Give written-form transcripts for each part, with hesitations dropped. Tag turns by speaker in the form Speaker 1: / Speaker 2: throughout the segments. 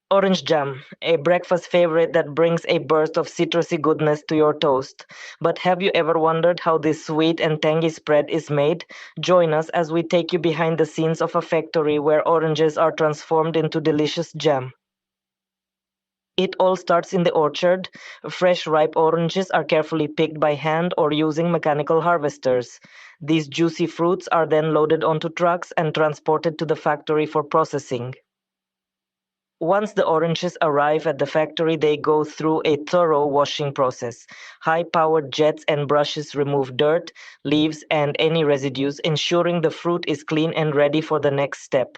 Speaker 1: Orange jam, a breakfast favorite that brings a burst of citrusy goodness to your toast. But have you ever wondered how this sweet and tangy spread is made? Join us as we take you behind the scenes of a factory where oranges are transformed into delicious jam. It all starts in the orchard. Fresh, ripe oranges are carefully picked by hand or using mechanical harvesters. These juicy fruits are then loaded onto trucks and transported to the factory for processing. Once the oranges arrive at the factory, they go through a thorough washing process. High powered jets and brushes remove dirt, leaves, and any residues, ensuring the fruit is clean and ready for the next step.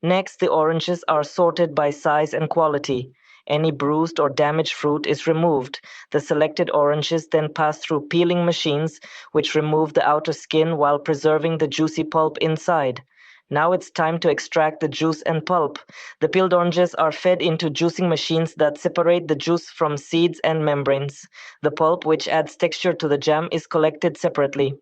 Speaker 1: Next, the oranges are sorted by size and quality. Any bruised or damaged fruit is removed. The selected oranges then pass through peeling machines, which remove the outer skin while preserving the juicy pulp inside. Now it's time to extract the juice and pulp. The peeled oranges are fed into juicing machines that separate the juice from seeds and membranes. The pulp, which adds texture to the jam, is collected separately.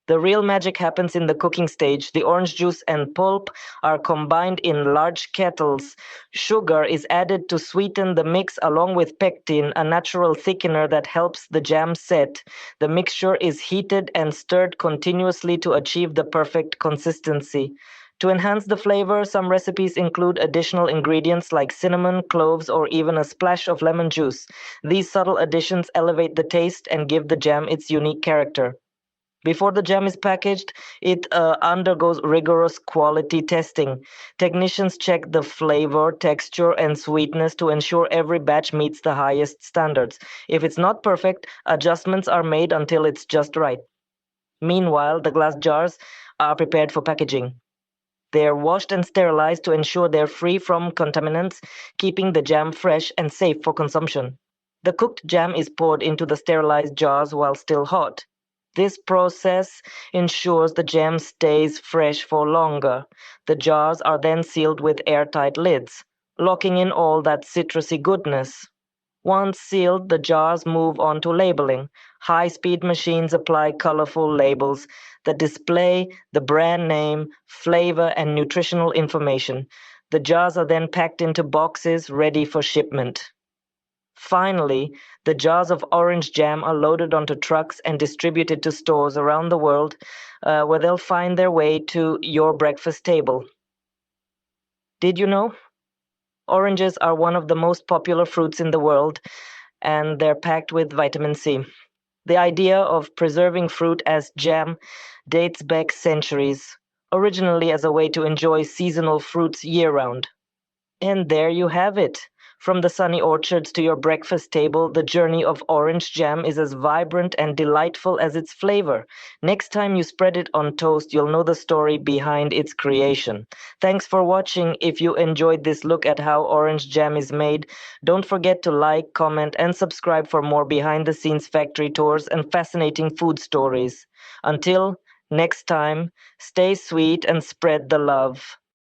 Speaker 1: The real magic happens in the cooking stage. The orange juice and pulp are combined in large kettles. Sugar is added to sweeten the mix along with pectin, a natural thickener that helps the jam set. The mixture is heated and stirred continuously to achieve the perfect consistency. To enhance the flavor, some recipes include additional ingredients like cinnamon, cloves, or even a splash of lemon juice. These subtle additions elevate the taste and give the jam its unique character. Before the jam is packaged, it undergoes rigorous quality testing. Technicians check the flavor, texture, and sweetness to ensure every batch meets the highest standards. If it's not perfect, adjustments are made until it's just right. Meanwhile, the glass jars are prepared for packaging. They're washed and sterilized to ensure they're free from contaminants, keeping the jam fresh and safe for consumption. The cooked jam is poured into the sterilized jars while still hot. This process ensures the jam stays fresh for longer. The jars are then sealed with airtight lids, locking in all that citrusy goodness. Once sealed, the jars move on to labeling. High speed machines apply colorful labels that display the brand name, flavor, and nutritional information. The jars are then packed into boxes ready for shipment. Finally, the jars of orange jam are loaded onto trucks and distributed to stores around the world where they'll find their way to your breakfast table. Did you know? Oranges are one of the most popular fruits in the world, and they're packed with vitamin C. The idea of preserving fruit as jam dates back centuries, originally as a way to enjoy seasonal fruits year round. And there you have it. From the sunny orchards to your breakfast table, the journey of orange jam is as vibrant and delightful as its flavor. Next time you spread it on toast, you'll know the story behind its creation. Thanks for watching. If you enjoyed this look at how orange jam is made, don't forget to like, comment, and subscribe for more behind the scenes factory tours and fascinating food stories. Until next time, stay sweet and spread the love.